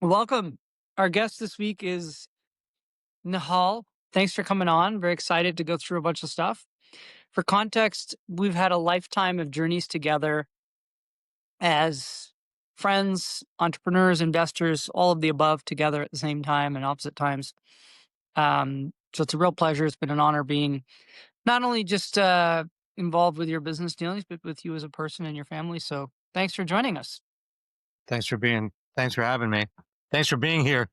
Welcome. Our guest this week is Nihal. Thanks for coming on. Very excited to go through a bunch of stuff. For context, we've had a lifetime of journeys together as friends, entrepreneurs, investors, all of the above together at the same time and opposite times. So it's a real pleasure. It's been an honor being not only just involved with your business dealings, but with you as a person and your family. So thanks for joining us. Thanks for having me. Thanks for being here.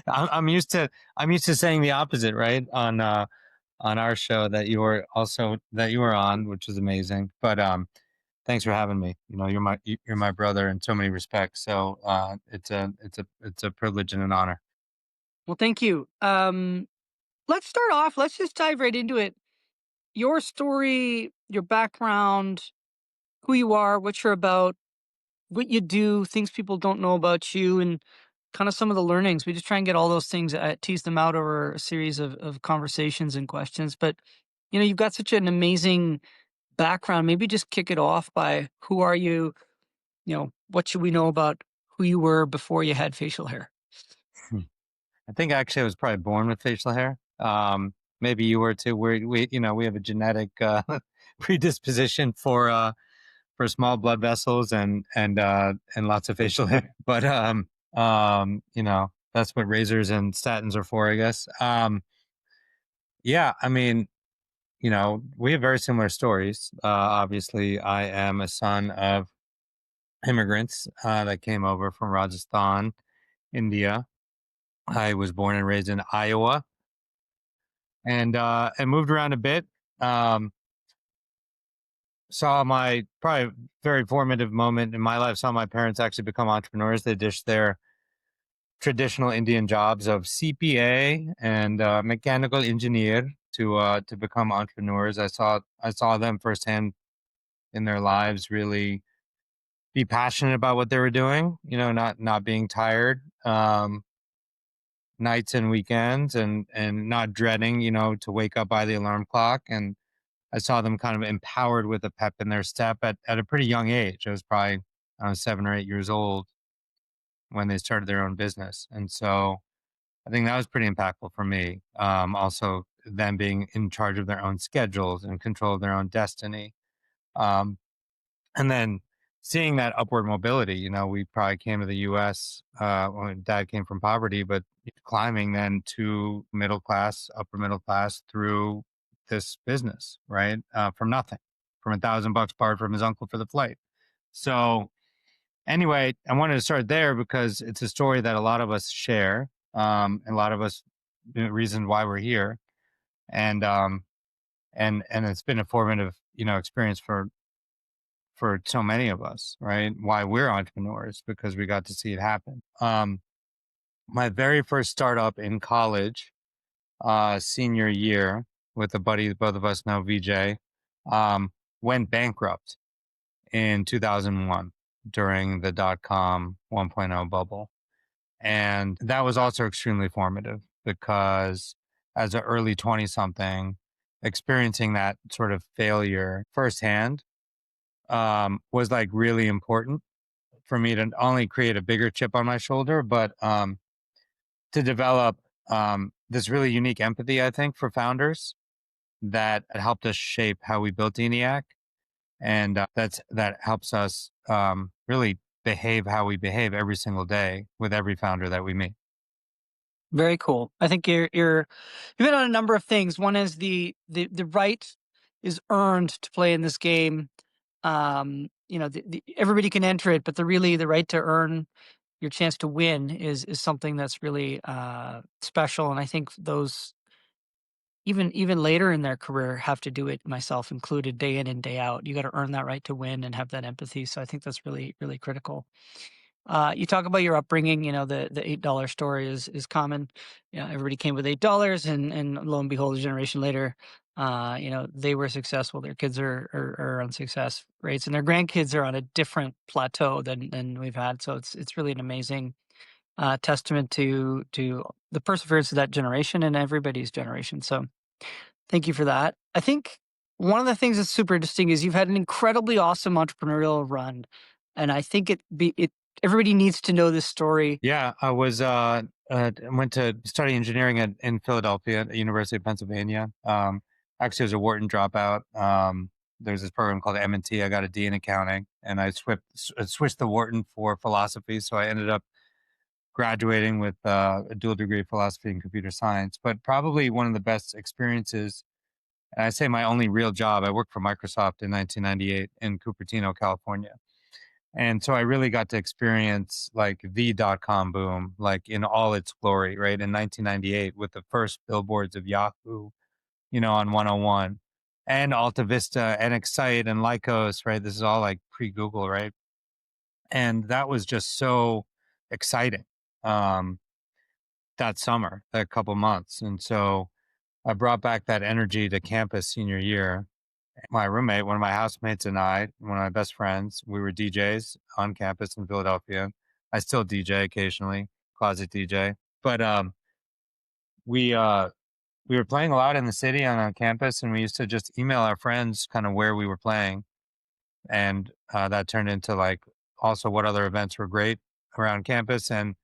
I'm used to saying the opposite, right? On our show that you were on, which was amazing. But thanks for having me. You're my brother in so many respects. So it's a privilege and an honor. Well, thank you. Let's start off. Let's just dive right into it. Your story, your background, who you are, what you're about, what you do, things people don't know about you, and kind of some of the learnings. We just try and get all those things, tease them out over a series of conversations and questions. But, you've got such an amazing background. Maybe just kick it off by who are you? What should we know about who you were before you had facial hair? I think actually I was probably born with facial hair. Maybe you were too. We have a genetic predisposition for small blood vessels and lots of facial hair. But that's what razors and statins are for, I guess. Yeah, I mean, we have very similar stories. Obviously, I am a son of immigrants that came over from Rajasthan, India. I was born and raised in Iowa, and moved around a bit. Saw my probably very formative moment in my life. Saw my parents actually become entrepreneurs. They ditched their traditional Indian jobs of CPA and mechanical engineer to become entrepreneurs. I saw them firsthand in their lives really be passionate about what they were doing. Not being tired nights and weekends, and not dreading to wake up by the alarm clock. And I saw them kind of empowered with a pep in their step at a pretty young age. I was 7 or 8 years old when they started their own business, and so I think that was pretty impactful for me. Also, them being in charge of their own schedules and control of their own destiny. Um, and then seeing that upward mobility, we probably came to the US, when dad came from poverty, but climbing then to middle class, upper middle class through this business, right? From nothing, from $1,000 borrowed from his uncle for the flight. So anyway, I wanted to start there because it's a story that a lot of us share. A lot of us, reason why we're here. And it's been a formative, experience for so many of us, right? Why we're entrepreneurs, because we got to see it happen. My very first startup in college, senior year, with a buddy, both of us know VJ, went bankrupt in 2001 during the dot-com 1.0 bubble. And that was also extremely formative because as an early 20 something, experiencing that sort of failure firsthand was like really important for me to not only create a bigger chip on my shoulder, but to develop this really unique empathy, I think, for founders that helped us shape how we built Eniac. And that helps us really behave how we behave every single day with every founder that we meet. Very cool. I think you've been on a number of things. One is the right is earned to play in this game. Everybody can enter it, but the right to earn your chance to win is something that's really special. And I think those even later in their career have to do it, myself included, day in and day out. You got to earn that right to win and have that empathy. So I think that's really, really critical. You talk about your upbringing. The $8 story is common. Everybody came with $8, and lo and behold, a generation later, they were successful. Their kids are on success rates, and their grandkids are on a different plateau than we've had. So it's really an amazing testament to the perseverance of that generation and everybody's generation. So thank you for that. I think one of the things that's super interesting is you've had an incredibly awesome entrepreneurial run, and I think it everybody needs to know this story. Yeah, I was went to study engineering in Philadelphia at the University of Pennsylvania. Actually, I was a Wharton dropout. There's this program called M&T. I got a D in accounting, and I switched the Wharton for philosophy. So I ended up graduating with a dual degree of philosophy and computer science. But probably one of the best experiences, and I say my only real job. I worked for Microsoft in 1998 in Cupertino, California. And so I really got to experience like the .com boom, like in all its glory, right? In 1998 with the first billboards of Yahoo, on 101 and Alta Vista and Excite and Lycos, right? This is all like pre-Google, right? And that was just so exciting um, that summer, that couple months. And so I brought back that energy to campus senior year. My roommate, one of my housemates, and I, one of my best friends, we were DJs on campus in Philadelphia. I still DJ occasionally, closet DJ. But we uh, we were playing a lot in the city on campus, and we used to just email our friends kind of where we were playing, and that turned into like also what other events were great around campus. And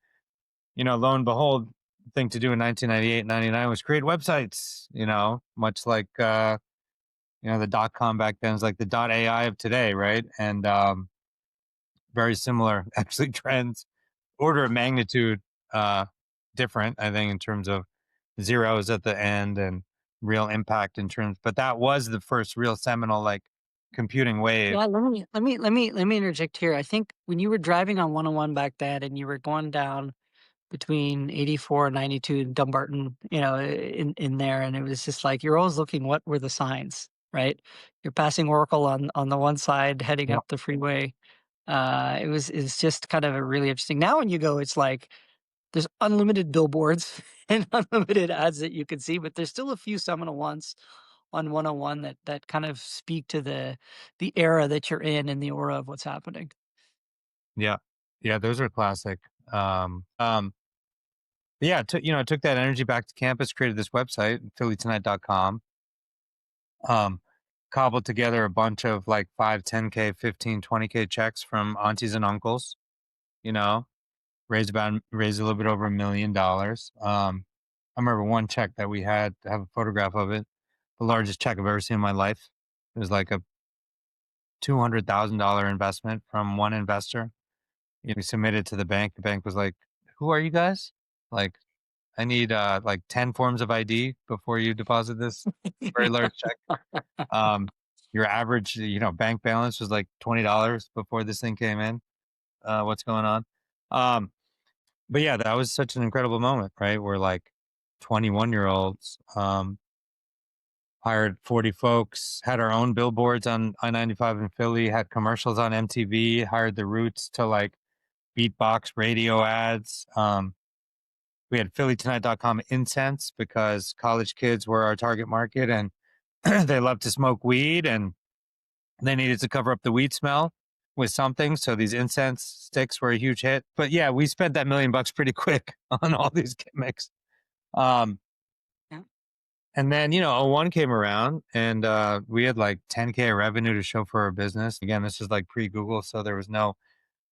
lo and behold, the thing to do in 1998, 99 was create websites. Much like the .com back then is like the .ai of today, right? And very similar actually trends, order of magnitude uh, different, I think, in terms of zeros at the end and real impact in terms. But that was the first real seminal like computing wave. Yeah, let me interject here. I think when you were driving on 101 back then, and you were going down between 84 and 92 Dumbarton, in there, and it was just like you're always looking, what were the signs, right? You're passing Oracle on the one side, heading Yep. up the freeway. It's just kind of a really interesting. Now when you go, it's like there's unlimited billboards and unlimited ads that you can see, but there's still a few seminal ones on 101 that kind of speak to the era that you're in and the aura of what's happening. Yeah. Yeah. Those are classic. Yeah. I took that energy back to campus, created this website, phillytonight.com. Cobbled together a bunch of like 5, 10K, 15, 20K checks from aunties and uncles, you know, raised a little bit over $1 million. I remember one check that we had to have a photograph of it, the largest check I've ever seen in my life. It was like a $200,000 investment from one investor. We submitted to the bank. The bank was like, "Who are you guys? Like, I need like 10 forms of ID before you deposit this very large check." Um, your average, bank balance was like $20 before this thing came in. What's going on? Um, but yeah, that was such an incredible moment, right? We're like 21-year-olds, hired 40 folks, had our own billboards on I-95 in Philly, had commercials on MTV, hired the Roots to like beatbox radio ads. We had phillytonight.com incense because college kids were our target market, and they love to smoke weed, and they needed to cover up the weed smell with something. So these incense sticks were a huge hit. But yeah, we spent that $1 million pretty quick on all these gimmicks. Um, Yeah. and then, '01 came around, and we had like 10K revenue to show for our business. Again, this is like pre Google. So there was no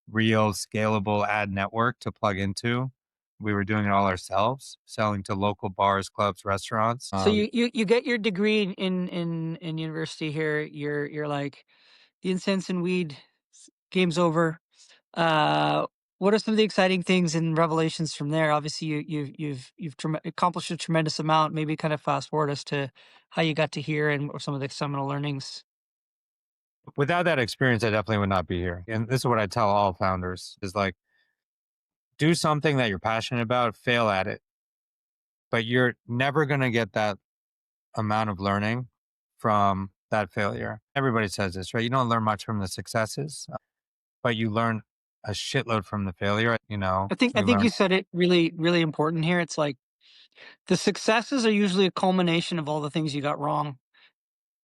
real scalable ad network to plug into. We were doing it all ourselves, selling to local bars, clubs, restaurants. So you get your degree in university here. You're like the incense and weed game's over. Uh, what are some of the exciting things and revelations from there? Obviously, you've accomplished a tremendous amount. Maybe kind of fast forward us to how you got to here and what some of the seminal learnings. Without that experience, I definitely would not be here. And this is what I tell all founders is like, do something that you're passionate about, fail at it, but you're never going to get that amount of learning from that failure. Everybody says this, right? You don't learn much from the successes, but you learn a shitload from the failure. I think You learn. you said it really really important here. It's like the successes are usually a culmination of all the things you got wrong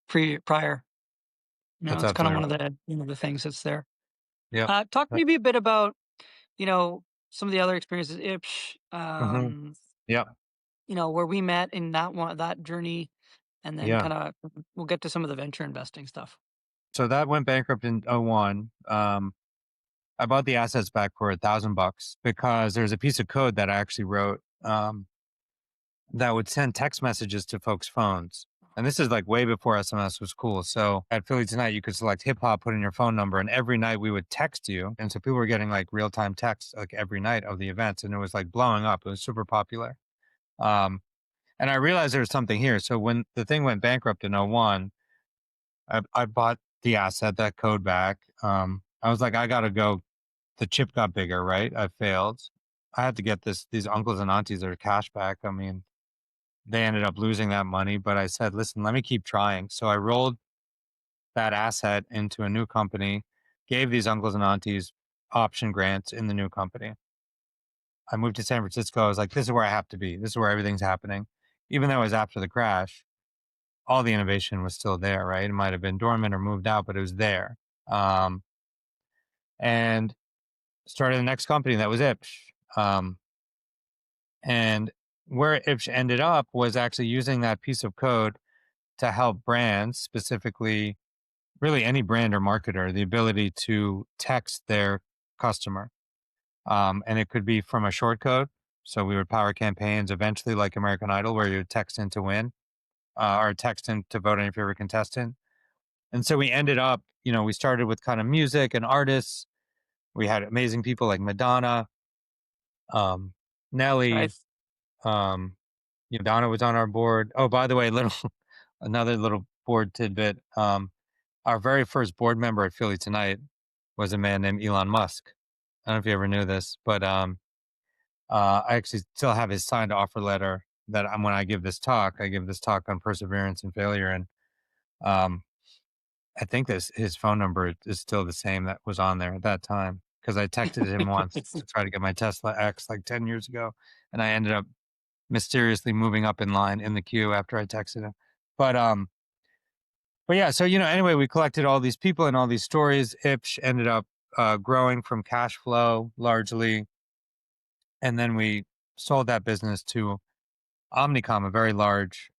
prior. That's It's kind of absolutely one right. of the things that's there. Yep. Talk maybe a bit about some of the other experiences, ipsh, Hmm. Yep. where we met in that journey, and then Yeah. kind of we'll get to some of the venture investing stuff. So that went bankrupt in '01. I bought the assets back for $1,000 because there's a piece of code that I actually wrote that would send text messages to folks' phones. And this is like way before SMS was cool. So at Philly Tonight, you could select hip hop, put in your phone number, and every night we would text you. And so people were getting like real time texts like every night of the events, and it was like blowing up. It was super popular. Um, and I realized there was something here. So when the thing went bankrupt in '01, I bought the asset, that code back. I was like, I got to go. The chip got bigger, right? I failed. I had to get these uncles and aunties their cash back. I mean, they ended up losing that money, but I said, listen, let me keep trying. So I rolled that asset into a new company, gave these uncles and aunties option grants in the new company. I moved to San Francisco. I was like, this is where I have to be. This is where everything's happening. Even though it was after the crash, all the innovation was still there, right? It might have been dormant or moved out, but it was there. Um, and started the next company that was ipsh. And where ipsh ended up was actually using that piece of code to help brands, specifically really any brand or marketer, the ability to text their customer. And it could be from a short code. So we would power campaigns eventually like American Idol, where you would text in to win or text in to vote on your favorite contestant. And so we ended up, we started with kind of music and artists. We had amazing people like Madonna, um, Nelly, Nice. um, Donna was on our board. Oh, by the way, another little board tidbit. Our very first board member at Philly Tonight was a man named Elon Musk. I don't know if you ever knew this, but I actually still have his signed offer letter that when I give this talk, on perseverance and failure. And um, I think his phone number is still the same that was on there at that time because I texted him once to try to get my Tesla X like 10 years ago. And I ended up mysteriously moving up in line in the queue after I texted him. But but yeah, so anyway, we collected all these people and all these stories. ipsh ended up growing from cash flow largely, and then we sold that business to Omnicom, a very large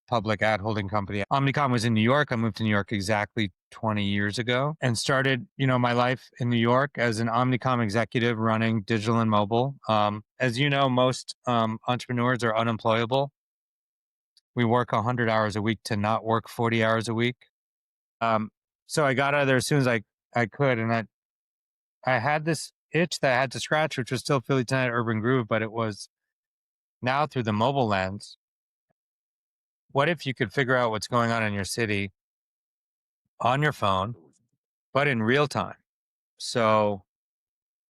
public ad holding company. Omnicom was in New York. I moved to New York exactly 20 years ago and started, my life in New York as an Omnicom executive running digital and mobile. As you know, most entrepreneurs are unemployable. We work 100 hours a week to not work 40 hours a week. So I got out of there as soon as I could. And I had this itch that I had to scratch, which was still Philly Tonight Urban Groove, but it was now through the mobile lens. What if you could figure out what's going on in your city on your phone, but in real time? So,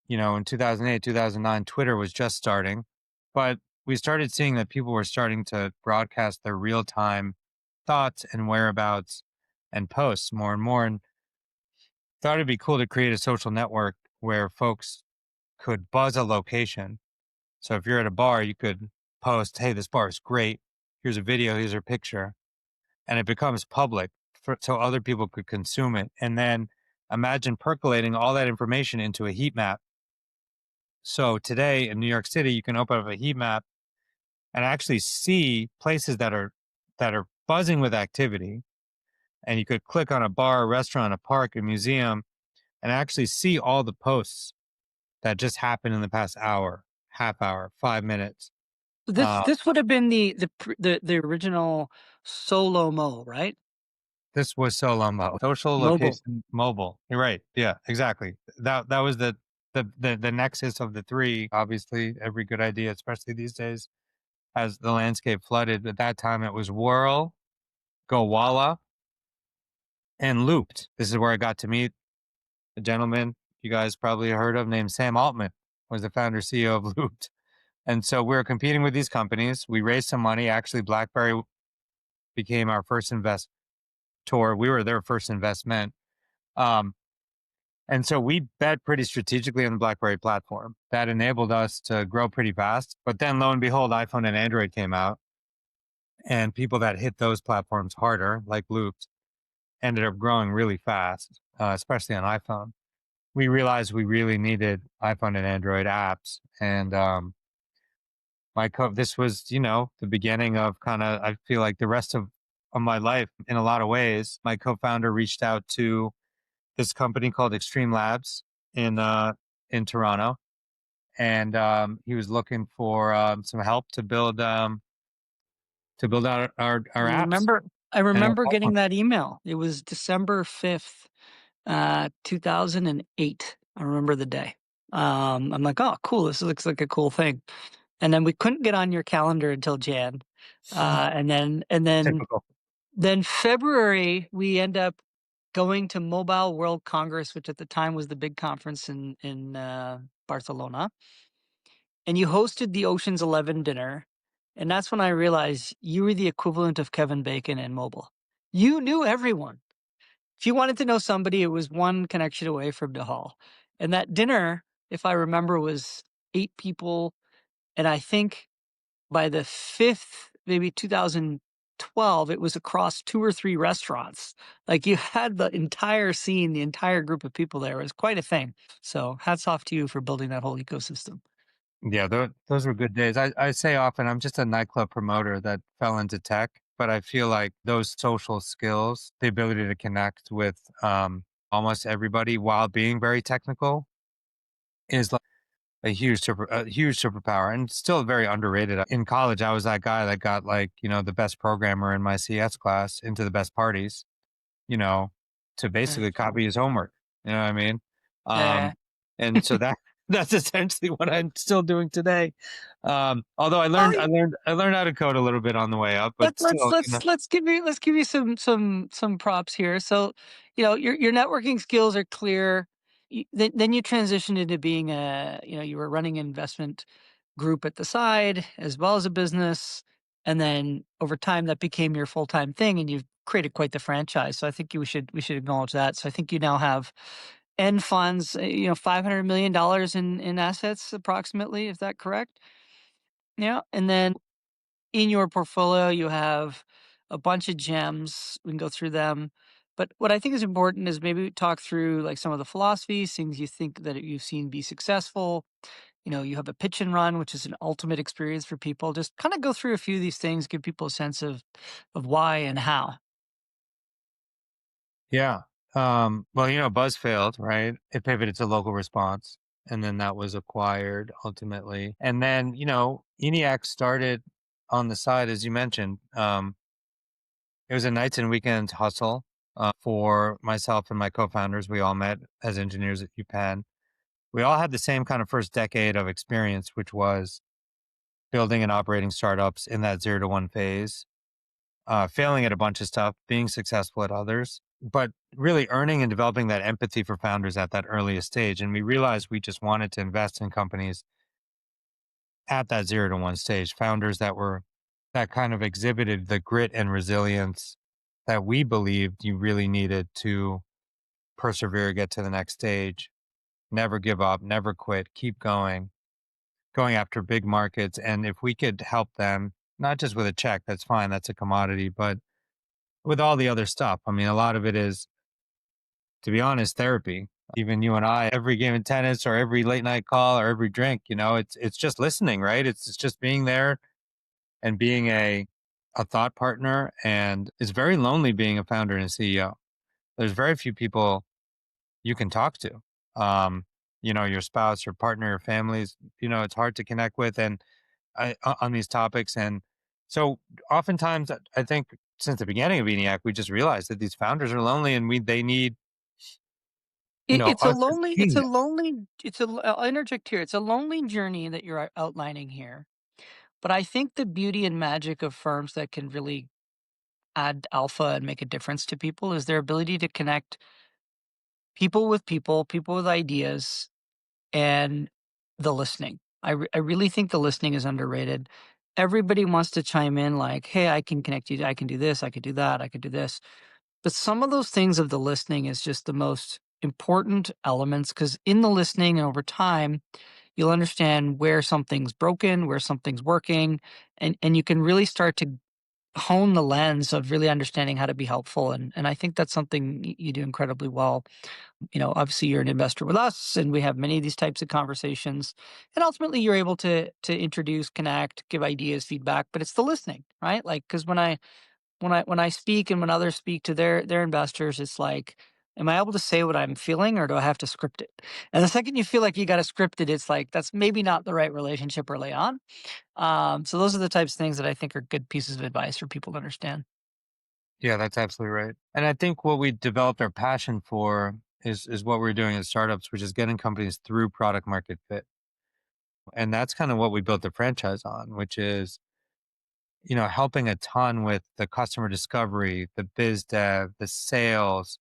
in 2008, 2009, Twitter was just starting, but we started seeing that people were starting to broadcast their real time thoughts and whereabouts and posts more and more. And thought it'd be cool to create a social network where folks could buzz a location. So if you're at a bar, you could post, hey, this bar is great. Here's a video, here's a picture. And it becomes public so other people could consume it. And then imagine percolating all that information into a heat map. So today in New York City, you can open up a heat map and actually see places that are buzzing with activity. And you could click on a bar, a restaurant, a park, a museum, and actually see all the posts that just happened in the past hour, half hour, 5 minutes. This would have been the original Solo Mo, right? This was solo mo, social Mobile. location mobile. You're right. Yeah, exactly. That was the nexus of the three. Obviously, every good idea, especially these days, has the landscape flooded. At that time, it was Whirl, Gowalla, and Looped. This is where I got to meet a gentleman you guys probably heard of named Sam Altman, was the founder CEO of Looped. And so we were competing with these companies. We raised some money. Actually, BlackBerry became our first investor. We were their first investment. And so we bet pretty strategically on the BlackBerry platform. That enabled us to grow pretty fast. But then lo and behold, iPhone and Android came out. And people that hit those platforms harder, like Loops, ended up growing really fast, especially on iPhone. We realized we really needed iPhone and Android apps. And this was, the beginning of kind of, I feel like the rest of my life in a lot of ways. My co-founder reached out to this company called Extreme Labs in Toronto, and he was looking for some help to build out our apps I and our remember getting platform. that email. It was December 5th, 2008. I remember the day. I'm like, oh, cool. This looks like a cool thing. And then we couldn't get on your calendar until Jan. And then Typical. then February, we end up going to Mobile World Congress, which at the time was the big conference in Barcelona. And you hosted the Ocean's 11 dinner. And that's when I realized you were the equivalent of Kevin Bacon in mobile. You knew everyone. If you wanted to know somebody, it was one connection away from Nihal. And that dinner, if I remember, was 8 people. And I think by the fifth, maybe 2012, it was across 2 or 3 restaurants. Like you had the entire scene, the entire group of people there. It was quite a thing. So hats off to you for building that whole ecosystem. Yeah, those were good days. I say often I'm just a nightclub promoter that fell into tech, but I feel like those social skills, the ability to connect with almost everybody while being very technical, is like a huge superpower, and still very underrated. In college, I was that guy that got, like, the best programmer in my CS class into the best parties, you know, to Yeah. basically copy his homework. You know what I mean? Yeah. And so that's essentially what I'm still doing today. Although Oh, I learned how to code a little bit on the way up, but still, let's give you some props here. So, your networking skills are clear. Then you transitioned into being you were running an investment group at the side as well as a business, and then over time that became your full time thing, and you've created quite the franchise. So I think we should acknowledge that. So I think you now have end funds, $500 million in assets approximately. Is that correct? Yeah, and then in your portfolio, you have a bunch of gems. We can go through them. But what I think is important is maybe talk through like some of the philosophies, things you think that you've seen be successful. You have a pitch and run, which is an ultimate experience for people. Just kind of go through a few of these things, give people a sense of why and how. yeah. Well, Buzz failed, right? It pivoted to local response, and then that was acquired ultimately. And then, ENIAC started on the side, as you mentioned. It was a nights and weekends hustle for myself and my co-founders. We all met as engineers at UPenn. We all had the same kind of first decade of experience, which was building and operating startups in that 0 to 1 phase, failing at a bunch of stuff, being successful at others, but really earning and developing that empathy for founders at that earliest stage. And we realized we just wanted to invest in companies at that 0 to 1 stage, founders that kind of exhibited the grit and resilience that we believed you really needed to persevere, get to the next stage, never give up, never quit, keep going after big markets. And if we could help them, not just with a check, that's fine, that's a commodity, but with all the other stuff. I mean, a lot of it is, to be honest, therapy. Even you and I, every game of tennis or every late night call or every drink, it's just listening, right? It's just being there and being a thought partner. And it's very lonely being a founder and a CEO. There's very few people you can talk to. Your spouse, your partner, your families, it's hard to connect with and on these topics. And so oftentimes I think since the beginning of ENIAC, we just realized that these founders are lonely and they need, It's a us to lonely, see them. I'll interject here. It's a lonely journey that you're outlining here. But I think the beauty and magic of firms that can really add alpha and make a difference to people is their ability to connect people with ideas, and the listening. I really think the listening is underrated. Everybody wants to chime in like, hey, I can connect you. I can do this. I could do that. I could do this. But some of those things of the listening is just the most important elements because in the listening and over time, you'll understand where something's broken, where something's working, and you can really start to hone the lens of really understanding how to be helpful. And I think that's something you do incredibly well. Obviously you're an investor with us and we have many of these types of conversations. And ultimately you're able to introduce, connect, give ideas, feedback, but it's the listening, right? Like, because when I speak and when others speak to their investors, it's like Am I able to say what I'm feeling, or do I have to script it? And the second you feel like you got to script it, it's like that's maybe not the right relationship early on. So those are the types of things that I think are good pieces of advice for people to understand. Yeah, that's absolutely right. And I think what we developed our passion for is what we're doing in startups, which is getting companies through product market fit. And that's kind of what we built the franchise on, which is, helping a ton with the customer discovery, the biz dev, the sales,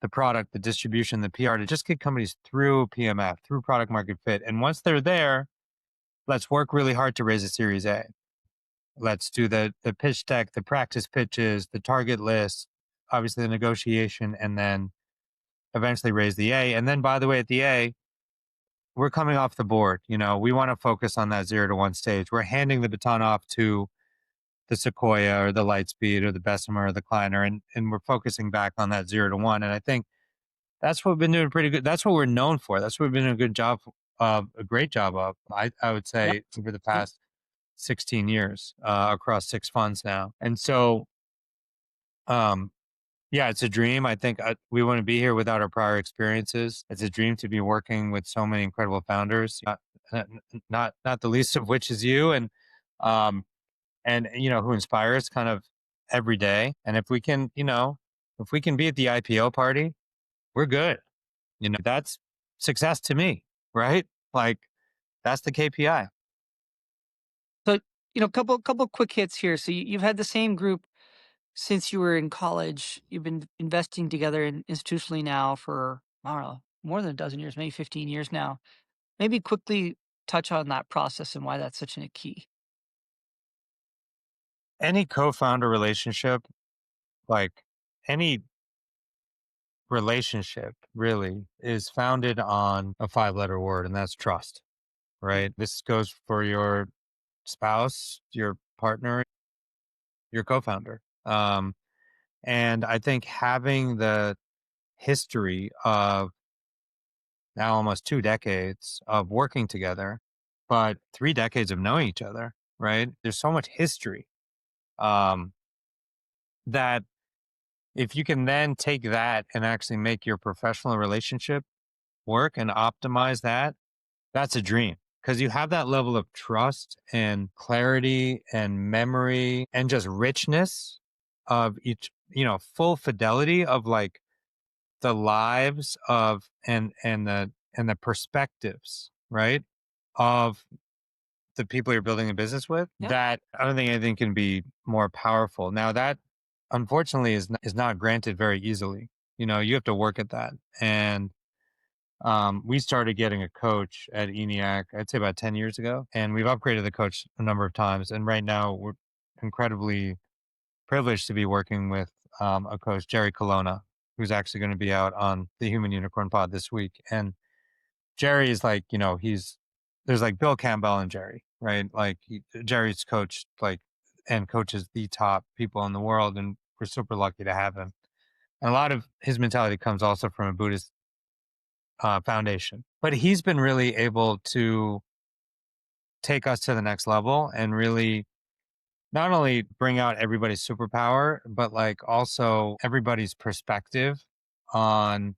the product, the distribution, the PR to just get companies through PMF, through product market fit. And once they're there, let's work really hard to raise a series A. Let's do the pitch deck, the practice pitches, the target list, obviously the negotiation, and then eventually raise the A. And then, by the way, at the A, we're coming off the board. We want to focus on that 0 to 1 stage. We're handing the baton off to the Sequoia or the Lightspeed or the Bessemer or the Kleiner, and we're focusing back on that 0 to 1. And I think that's what we've been doing pretty good. That's what we're known for. That's what we've been doing a good job of, a great job of, I would Yeah. say, over the past 16 years across 6 funds now. And so, um, yeah, it's a dream. I think we wouldn't be here without our prior experiences. It's a dream to be working with so many incredible founders, not the least of which is you, um, who inspire us kind of every day. And if we can be at the IPO party, we're good. That's success to me, right? Like that's the KPI. So, couple quick hits here. So you've had the same group since you were in college. You've been investing together institutionally now for, I don't know, more than a dozen years, maybe 15 years now. Maybe quickly touch on that process and why that's such a key. Any co-founder relationship, like any relationship really is founded on a 5 letter word, and that's trust, right? This goes for your spouse, your partner, your co-founder. And I think having the history of now almost 2 decades of working together, but 3 decades of knowing each other, right? There's so much history um, that if you can then take that and actually make your professional relationship work and optimize that, that's a dream because you have that level of trust and clarity and memory and just richness of each, full fidelity of like the lives of and the perspectives, right? Of the people you're building a business with, Yeah. that I don't think anything can be more powerful. Now that unfortunately is not granted very easily. You have to work at that. And we started getting a coach at Eniac, I'd say about 10 years ago, and we've upgraded the coach a number of times. And right now we're incredibly privileged to be working with a coach, Jerry Colonna, who's actually going to be out on the Human Unicorn Pod this week. And Jerry is like, there's like Bill Campbell and Jerry, right? Like Jerry's coached and coaches the top people in the world. And we're super lucky to have him. And a lot of his mentality comes also from a Buddhist foundation, but he's been really able to take us to the next level and really not only bring out everybody's superpower, but like also everybody's perspective on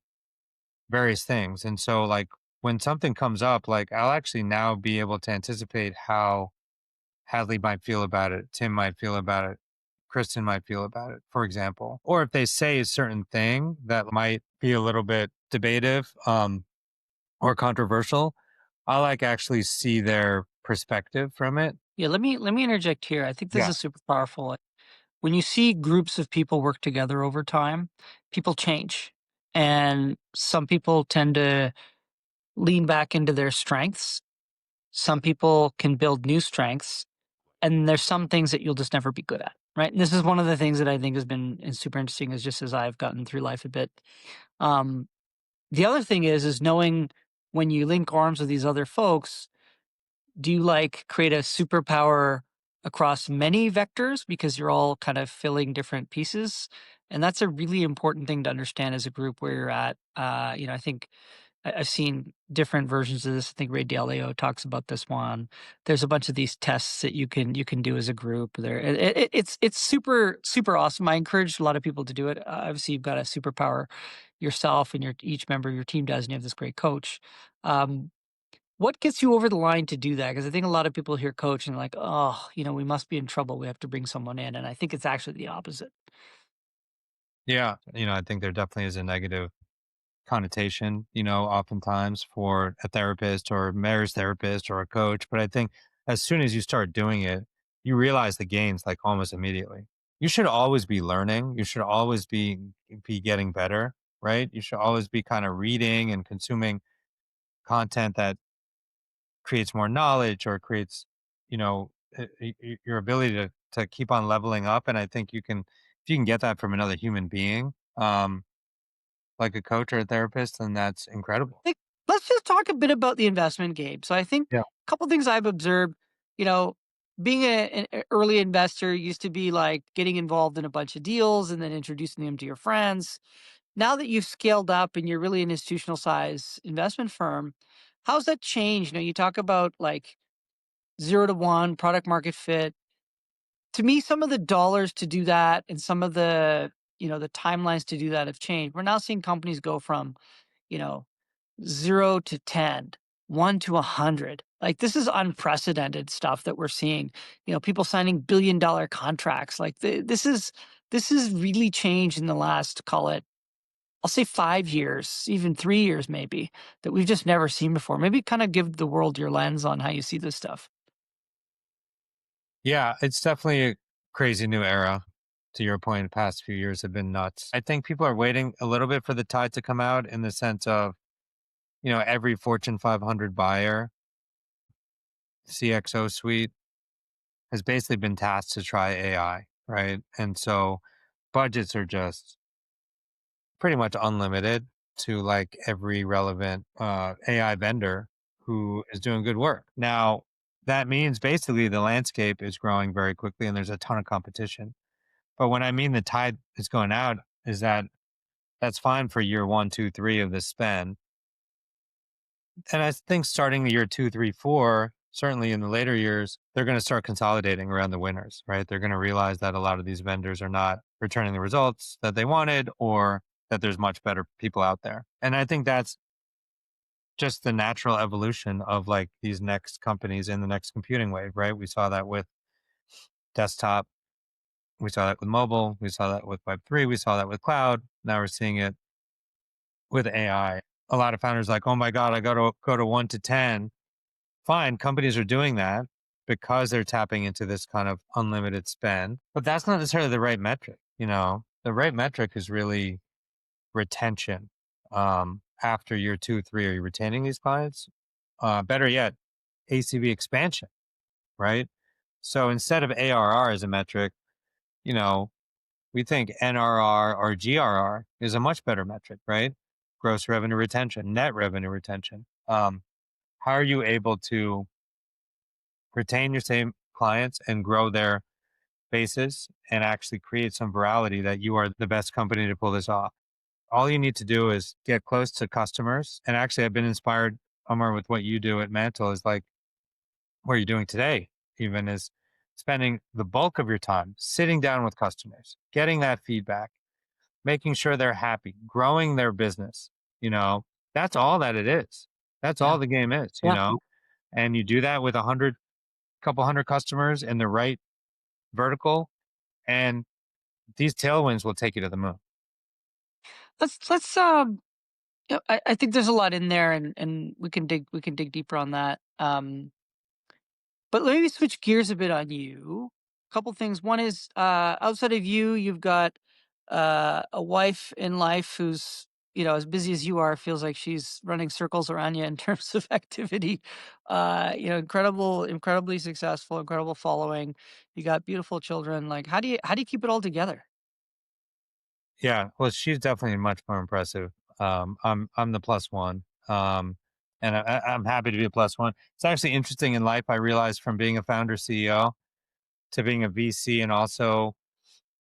various things. And so like when something comes up, like I'll actually now be able to anticipate how Hadley might feel about it, Tim might feel about it, Kristen might feel about it, for example. Or if they say a certain thing that might be a little bit debative or controversial, I like actually see their perspective from it. Yeah, let me interject here. I think this Yeah. is super powerful. Like, when you see groups of people work together over time, people change. And some people tend to lean back into their strengths. Some people can build new strengths. And there's some things that you'll just never be good at. Right. And this is one of the things that I think has been super interesting is just as I've gotten through life a bit. Um, the other thing is knowing when you link arms with these other folks, do you like create a superpower across many vectors because you're all kind of filling different pieces? And that's a really important thing to understand as a group where you're at. I think I've seen different versions of this. I think Ray Dalio talks about this one. There's a bunch of these tests that you can do as a group. It's super super awesome. I encourage a lot of people to do it. Obviously, you've got a superpower yourself and each member of your team does, and you have this great coach. Um, what gets you over the line to do that? Because I think a lot of people hear coach and like, oh, we must be in trouble. We have to bring someone in, and I think it's actually the opposite. Yeah. I think there definitely is a negative connotation, oftentimes for a therapist or a marriage therapist or a coach. But I think as soon as you start doing it, you realize the gains like almost immediately. You should always be learning. You should always be getting better, right? You should always be kind of reading and consuming content that creates more knowledge or creates, your ability to keep on leveling up. And I think if you can get that from another human being, like a coach or a therapist, then that's incredible. Think let's just talk a bit about the investment game. So I think Yeah. a couple things I've observed, you know, being an early investor used to be like getting involved in a bunch of deals and then introducing them to your friends. Now that you've scaled up and you're really an institutional size investment firm, how's that changed? You talk about like 0 to 1 product market fit. To me, some of the dollars to do that and some of the timelines to do that have changed. We're now seeing companies go from, you know, 0 to 10, 1 to 100. Like, this is unprecedented stuff that we're seeing. People signing billion-dollar contracts. Like, this is really changed in the last, call it, I'll say 5 years, even 3 years maybe, that we've just never seen before. Maybe kinda give the world your lens on how you see this stuff. Yeah, it's definitely a crazy new era. To your point, the past few years have been nuts. I think people are waiting a little bit for the tide to come out in the sense of, every Fortune 500 buyer, CXO suite has basically been tasked to try AI, right? And so budgets are just pretty much unlimited to like every relevant AI vendor who is doing good work. Now, that means basically the landscape is growing very quickly and there's a ton of competition. But when I mean the tide is going out, is that that's fine for year one, two, three of the spend. And I think starting year two, three, four, certainly in the later years, they're going to start consolidating around the winners, right? They're going to realize that a lot of these vendors are not returning the results that they wanted or that there's much better people out there. And I think that's just the natural evolution of like these next companies in the next computing wave, right? We saw that with desktop. We saw that with mobile. We saw that with Web3. We saw that with cloud. Now we're seeing it with AI. A lot of founders are like, oh my God, I got to go to 1 to 10. Fine, companies are doing that because they're tapping into this kind of unlimited spend, but that's not necessarily the right metric. The right metric is really retention. After year two, three, are you retaining these clients? Better yet, ACV expansion, right? So instead of ARR as a metric, you know, we think NRR or GRR is a much better metric, right? Gross revenue retention, net revenue retention. How are you able to retain your same clients and grow their bases and actually create some virality that you are the best company to pull this off? All you need to do is get close to customers. And actually, I've been inspired, Omar, with what you do at Mantle is like what you're doing today, even is spending the bulk of your time sitting down with customers, getting that feedback, making sure they're happy, growing their business. You know, that's all that it is. That's Yeah. all the game is, Yeah. and you do that with couple hundred customers in the right vertical, and these tailwinds will take you to the moon. I think there's a lot in there, and we can dig deeper on that. But let me switch gears a bit on you. Couple things. One is, outside of you, you've got a wife in life who's as busy as you are. Feels like she's running circles around you in terms of activity. Incredibly successful, incredible following. You got beautiful children. Like, how do you keep it all together? Yeah, well, she's definitely much more impressive. I'm the plus one, and I'm happy to be a plus one. It's actually interesting in life. I realized from being a founder CEO to being a VC and also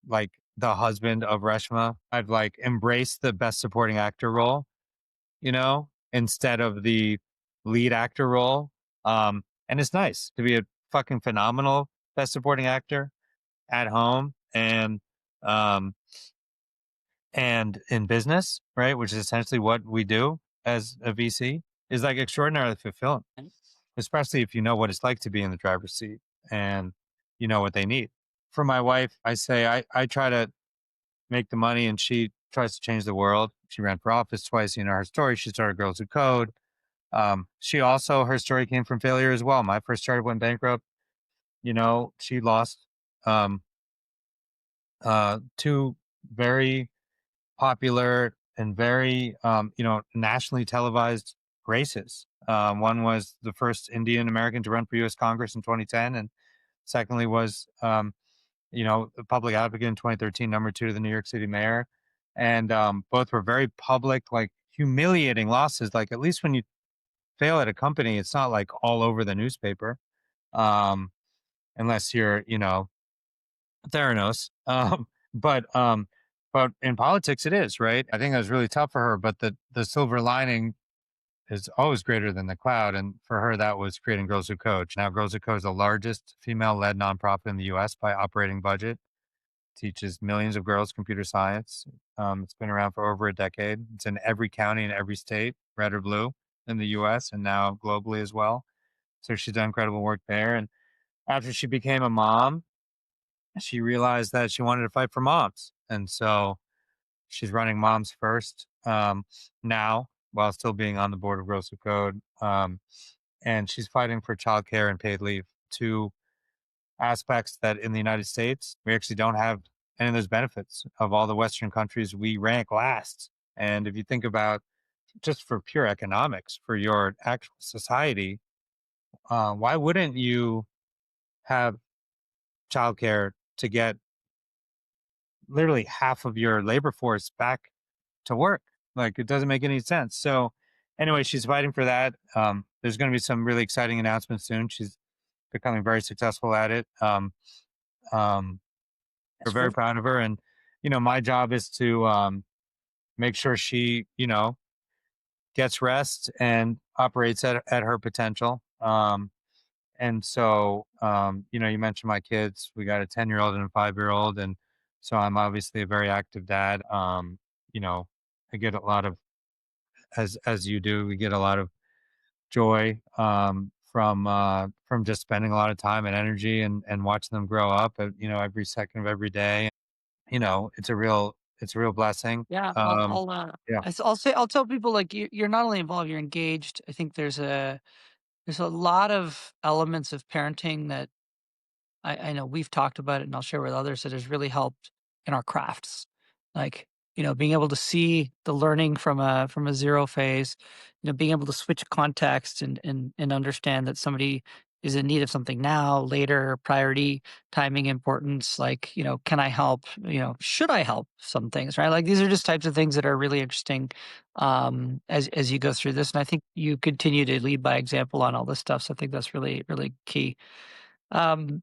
like the husband of Reshma, I've like embraced the best supporting actor role, instead of the lead actor role. And it's nice to be a fucking phenomenal best supporting actor at home and um and in business, right, which is essentially what we do as a VC, is like extraordinarily fulfilling, especially if you know what it's like to be in the driver's seat and you know what they need. For my wife, I say I try to make the money and she tries to change the world. She ran for office twice. You know her story. She started Girls Who Code. She also, her story came from failure as well. My first startup went bankrupt. You know, she lost um, two very popular and very, nationally televised races. One was the first Indian American to run for U.S. Congress in 2010, and secondly was, the public advocate in 2013, number two to the New York City mayor. And both were very public, like humiliating losses. Like at least when you fail at a company, it's not like all over the newspaper, um, unless you're, Theranos. But in politics, it is right. I think that was really tough for her. But the silver lining is always greater than the cloud, and for her, that was creating Girls Who Coach. Now, Girls Who Coach is the largest female-led nonprofit in the U.S. by operating budget. Teaches millions of girls computer science. It's been around for over a decade. It's in every county in every state, red or blue, in the U.S. and now globally as well. So she's done incredible work there. And after she became a mom, she realized that she wanted to fight for moms. And so she's running Moms First now while still being on the board of Gross Code. And she's fighting for childcare and paid leave, two aspects that in the United States, we actually don't have any of those benefits. Of all the Western countries, we rank last. And if you think about just for pure economics, for your actual society, why wouldn't you have childcare to get literally half of your labor force back to work? Like it doesn't make any sense. So anyway, she's fighting for that. There's going to be some really exciting announcements soon. She's becoming very successful at it. Um, we're That's very great. proud of her, and my job is to make sure she, gets rest and operates at her potential. And so, you mentioned my kids. We got a 10-year-old and a 5-year-old, and so I'm obviously a very active dad. You know, I get a lot of, as you do, we get a lot of joy from just spending a lot of time and energy and watching them grow up. Every second of every day. It's a real blessing. Yeah, Yeah. I'll tell people like you're not only involved, you're engaged. I think there's a lot of elements of parenting that I know we've talked about it, and I'll share with others that has really helped in our crafts. Like, being able to see the learning from a zero phase, being able to switch context and understand that somebody is in need of something now, later, priority, timing, importance. Like, can I help? Should I help some things, right? Like these are just types of things that are really interesting as you go through this. And I think you continue to lead by example on all this stuff. So I think that's really, really key. Um,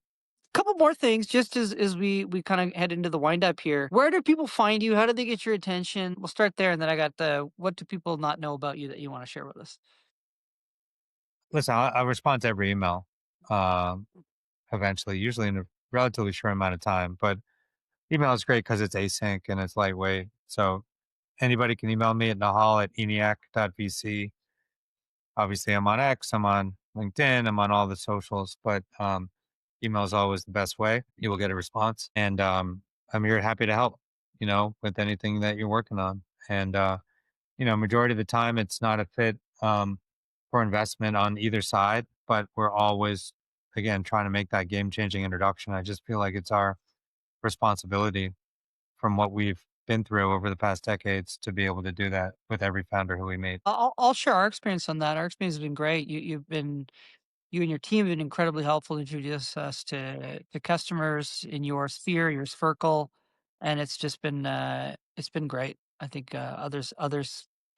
Couple more things just as we kind of head into the wind up here. Where do people find you? How do they get your attention? We'll start there, and then I got the what do people not know about you that you want to share with us? Listen, I respond to every email um, eventually, usually in a relatively short amount of time. But email is great because it's async and it's lightweight. So anybody can email me at nahal@eniac.vc. Obviously, I'm on X, I'm on LinkedIn, I'm on all the socials, but email is always the best way. You will get a response. And I'm here happy to help, with anything that you're working on. And, majority of the time, it's not a fit for investment on either side, but we're always, again, trying to make that game changing introduction. I just feel like it's our responsibility from what we've been through over the past decades to be able to do that with every founder who we meet. I'll share our experience on that. Our experience has been great. You and your team have been incredibly helpful to introduce us to customers in your sphere, your circle, and it's been great. I think others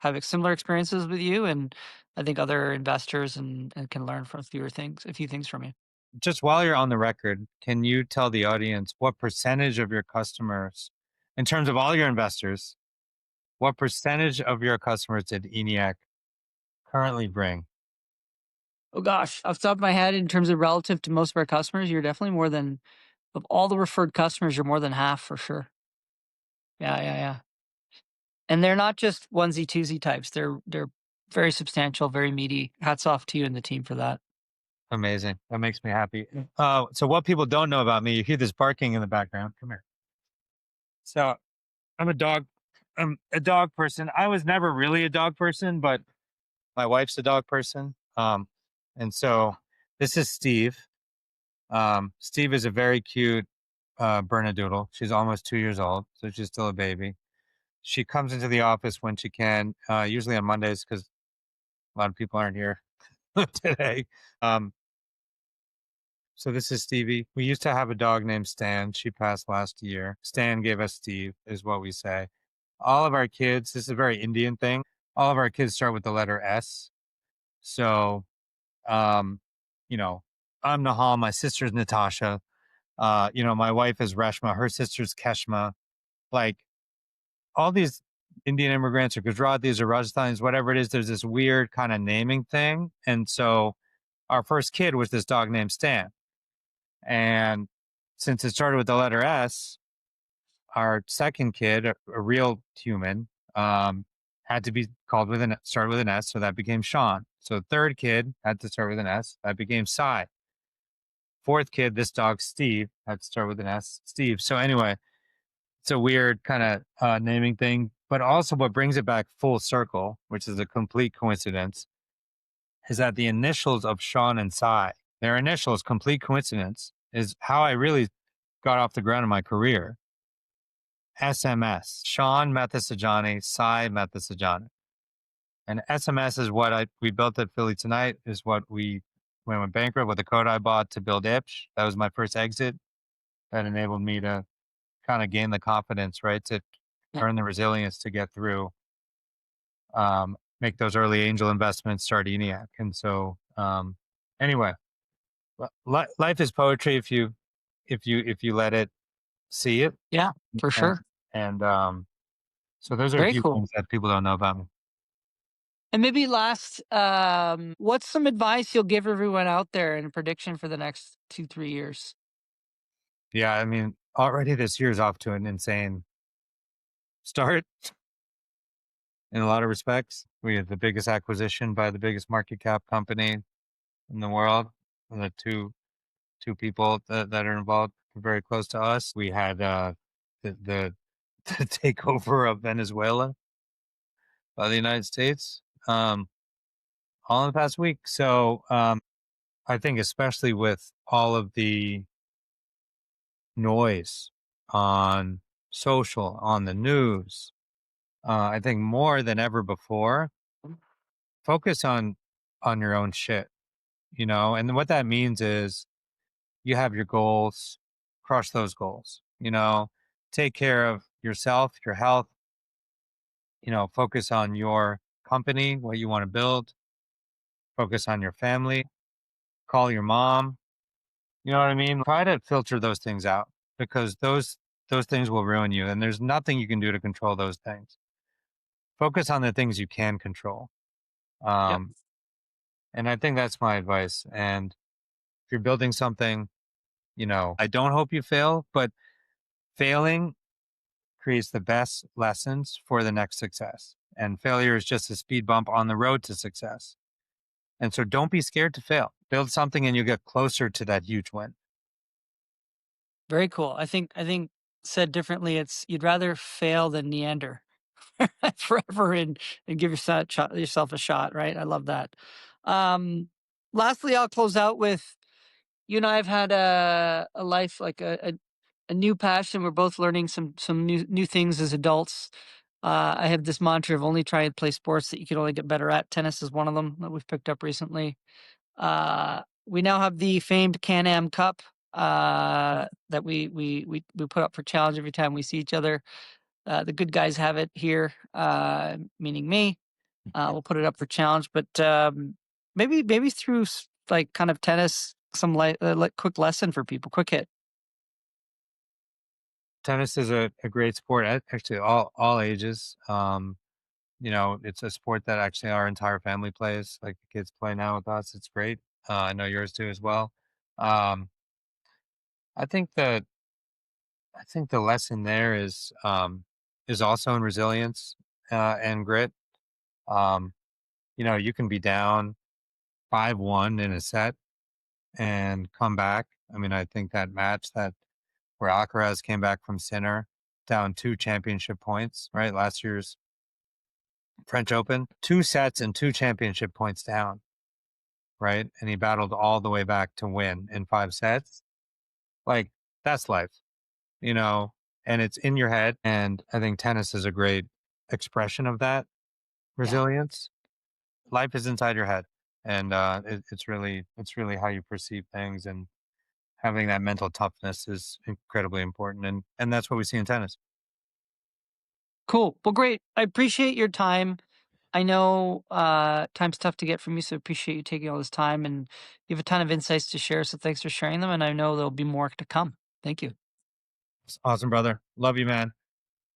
have similar experiences with you, and I think other investors and can learn from a few things from you. Just while you're on the record, can you tell the audience what percentage of your customers, in terms of all your investors, what percentage of your customers did ENIAC currently bring? Oh gosh, off the top of my head, in terms of relative to most of our customers, you're definitely more than of all the referred customers, you're more than half for sure. Yeah, yeah, yeah. And they're not just onesie twosie types. They're very substantial, very meaty. Hats off to you and the team for that. Amazing. That makes me happy. So what people don't know about me, you hear this barking in the background. Come here. So I'm a dog. I'm a dog person. I was never really a dog person, but my wife's a dog person. And so this is Steve. Steve is a very cute Bernedoodle. She's almost 2 years old, so she's still a baby. She comes into the office when she can, usually on Mondays because a lot of people aren't here today. Um, so this is Stevie. We used to have a dog named Stan. She passed last year. Stan gave us Steve, is what we say. All of our kids, this is a very Indian thing. All of our kids start with the letter S. So, um, you know, I'm Nihal. My sister's Natasha. My wife is Reshma. Her sister's Keshma. Like all these Indian immigrants or Gujaratis or Rajasthanis, whatever it is, there's this weird kind of naming thing. And so our first kid was this dog named Stan. And since it started with the letter S, our second kid, a real human, had to be called with start with an S, so that became Sean. So third kid had to start with an S, that became Cy. Fourth kid, this dog Steve, had to start with an S, Steve. So anyway, it's a weird kind of naming thing, but also what brings it back full circle, which is a complete coincidence, is that the initials of Sean and Cy, their initials, complete coincidence, is how I really got off the ground in my career. SMS, Sean Mehta Saujani, Cy Mehta Saujani. And SMS is what we built at Philly Tonight, is what when I went bankrupt with the code I bought to build ipsh. That was my first exit. That enabled me to kind of gain the confidence, right? To Yeah. earn the resilience to get through, make those early angel investments, start Eniac. And so, anyway, life is poetry if you let it see it. Yeah, for And, sure. so those are a Very few cool. things that people don't know about me. And maybe last, what's some advice you'll give everyone out there and a prediction for the next 2, 3 years? Yeah, I mean, already this year is off to an insane start in a lot of respects. We had the biggest acquisition by the biggest market cap company in the world. The two people that are involved are very close to us. We had the the takeover of Venezuela by the United States, all in the past week. So I think especially with all of the noise on social, on the news, I think more than ever before, focus on your own shit, and what that means is you have your goals, crush those goals, take care of yourself, your health, focus on your company, what you want to build, focus on your family, call your mom, you know what I mean? Try to filter those things out because those things will ruin you and there's nothing you can do to control those things. Focus on the things you can control. Yep. Um, and I think that's my advice. And if you're building something, I don't hope you fail, but failing creates the best lessons for the next success. And failure is just a speed bump on the road to success. And so don't be scared to fail. Build something and you get closer to that huge win. Very cool. I think said differently, it's you'd rather fail than meander forever and give yourself a shot, right? I love that. Um, Lastly, I'll close out with you and I have had a life like a new passion. We're both learning some new things as adults. I have this mantra of only try and play sports that you can only get better at. Tennis is one of them that we've picked up recently. We now have the famed Can-Am Cup that we put up for challenge every time we see each other. The good guys have it here, meaning me. We'll put it up for challenge, but maybe through like kind of tennis, some like quick lesson for people, quick hit. Tennis is a great sport, actually, all ages. It's a sport that actually our entire family plays. Like the kids play now with us. It's great. I know yours do as well. Um, I think that I think the lesson there is also in resilience and grit. Um, you can be down 5-1 in a set and come back. I mean, I think that match that where Alcaraz came back from Sinner down 2 championship points, right? Last year's French Open, 2 sets and 2 championship points down, right? And he battled all the way back to win in 5 sets. Like, that's life, you know, and it's in your head. And I think tennis is a great expression of that Yeah. resilience. Life is inside your head. And it's really how you perceive things, and having that mental toughness is incredibly important. And that's what we see in tennis. Cool. Well, great. I appreciate your time. I know time's tough to get from you, so appreciate you taking all this time, and you have a ton of insights to share. So thanks for sharing them. And I know there'll be more to come. Thank you. It's awesome, brother. Love you, man.